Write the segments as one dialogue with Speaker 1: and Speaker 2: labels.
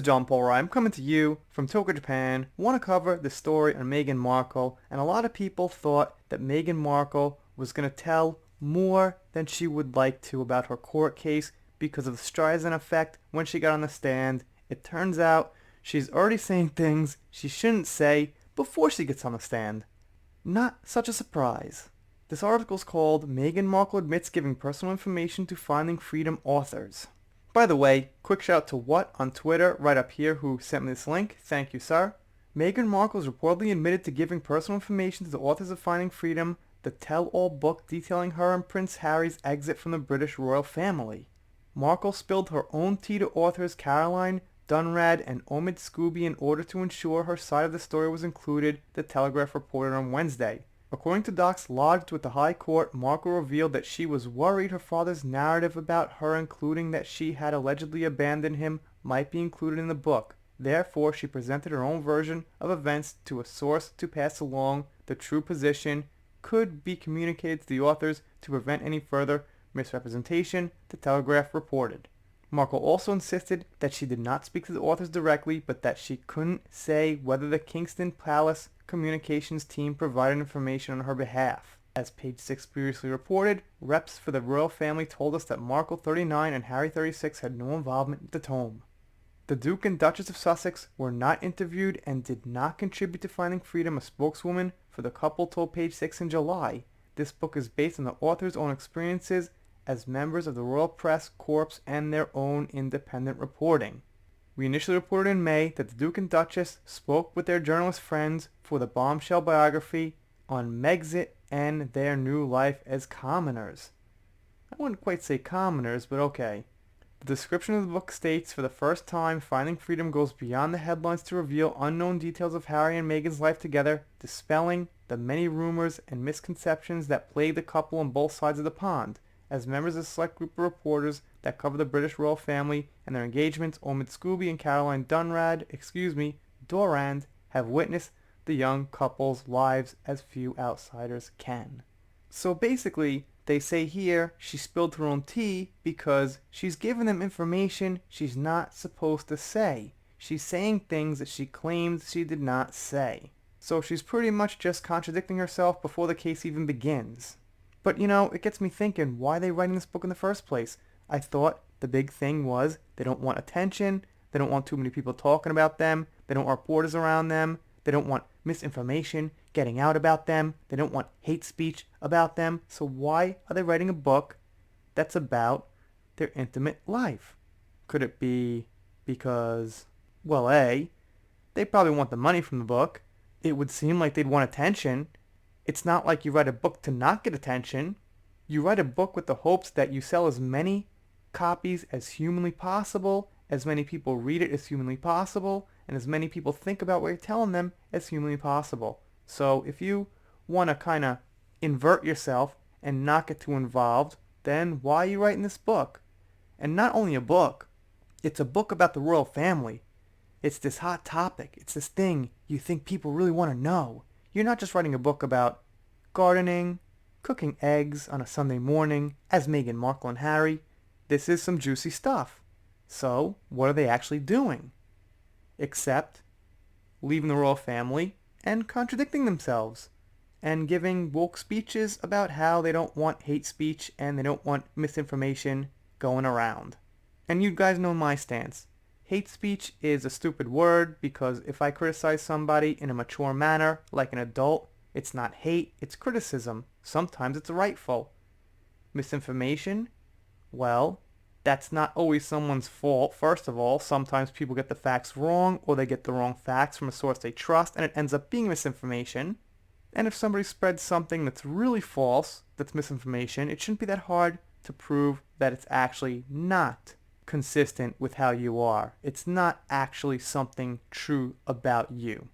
Speaker 1: John Paul Ryan. I'm coming to you from Tokyo, Japan. Want to cover the story on Meghan Markle, and a lot of people thought that Meghan Markle was going to tell more than she would like to about her court case because of the Streisand effect when she got on the stand. It turns out she's already saying things she shouldn't say before she gets on the stand. Not such a surprise. This article is called Meghan Markle Admits Giving Personal Information to Finding Freedom Authors. By the way, quick shout out to What on Twitter right up here who sent me this link. Thank you, sir. Meghan Markle is reportedly admitted to giving personal information to the authors of Finding Freedom, the tell-all book detailing her and Prince Harry's exit from the British royal family. Markle spilled her own tea to authors Caroline Dunrad and Omid Scooby in order to ensure her side of the story was included, the Telegraph reported on Wednesday. According to docs lodged with the High Court, Markle revealed that she was worried her father's narrative about her, including that she had allegedly abandoned him, might be included in the book. Therefore, she presented her own version of events to a source to pass along the true position could be communicated to the authors to prevent any further misrepresentation, the Telegraph reported. Markle also insisted that she did not speak to the authors directly, but that she couldn't say whether the Kingston Palace communications team provided information on her behalf. As Page 6 previously reported, reps for the royal family told us that Markle 39 and Harry 36 had no involvement with the tome. The Duke and Duchess of Sussex were not interviewed and did not contribute to Finding Freedom, a spokeswoman for the couple told Page 6 in July. This book is based on the author's own experiences as members of the Royal Press Corps and their own independent reporting. We initially reported in May that the Duke and Duchess spoke with their journalist friends for the bombshell biography on Megxit and their new life as commoners. I wouldn't quite say commoners, but okay. The description of the book states, for the first time, Finding Freedom goes beyond the headlines to reveal unknown details of Harry and Meghan's life together, dispelling the many rumors and misconceptions that plague the couple on both sides of the pond. As members of a select group of reporters that cover the British royal family and their engagements, Omid Scooby and Caroline Durand, have witnessed the young couple's lives as few outsiders can. So basically, they say here she spilled her own tea because she's given them information she's not supposed to say. She's saying things that she claims she did not say. So she's pretty much just contradicting herself before the case even begins. But it gets me thinking, why are they writing this book in the first place? I thought the big thing was they don't want attention, they don't want too many people talking about them, they don't want reporters around them, they don't want misinformation getting out about them, they don't want hate speech about them. So why are they writing a book that's about their intimate life? Could it be because, well, A, they probably want the money from the book. It would seem like they'd want attention. It's not like you write a book to not get attention. You write a book with the hopes that you sell as many copies as humanly possible, as many people read it as humanly possible, and as many people think about what you're telling them as humanly possible. So if you want to kind of invert yourself and not get too involved, then why are you writing this book? And not only a book, it's a book about the royal family. It's this hot topic. It's this thing you think people really want to know. You're not just writing a book about gardening, cooking eggs on a Sunday morning, as Meghan Markle and Harry. This is some juicy stuff. So, what are they actually doing? Except leaving the royal family and contradicting themselves and giving woke speeches about how they don't want hate speech and they don't want misinformation going around. And you guys know my stance. Hate speech is a stupid word because if I criticize somebody in a mature manner, like an adult, it's not hate, it's criticism. Sometimes it's rightful. Misinformation? Well, that's not always someone's fault. First of all, sometimes people get the facts wrong or they get the wrong facts from a source they trust and it ends up being misinformation. And if somebody spreads something that's really false, that's misinformation, it shouldn't be that hard to prove that it's actually not consistent with how you are. It's not actually something true about you.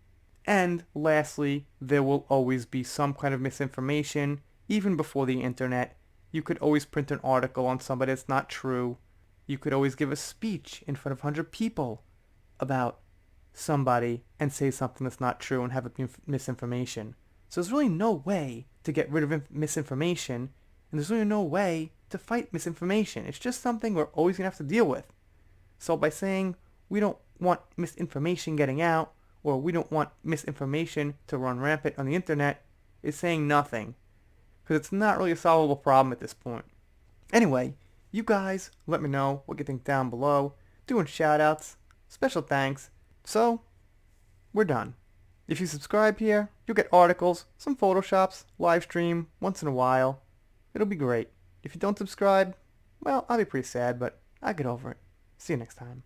Speaker 1: And lastly, there will always be some kind of misinformation. Even before the internet, you could always print an article on somebody that's not true. You could always give a speech in front of 100 people about somebody and say something that's not true and have it be misinformation. So there's really no way to get rid of misinformation, and there's really no way to fight misinformation. It's just something we're always going to have to deal with. So by saying we don't want misinformation getting out, or we don't want misinformation to run rampant on the internet, is saying nothing. Because it's not really a solvable problem at this point. Anyway, you guys let me know what you think down below. Doing shoutouts, special thanks. So, we're done. If you subscribe here, you'll get articles, some photoshops, live stream once in a while. It'll be great. If you don't subscribe, well, I'll be pretty sad, but I'll get over it. See you next time.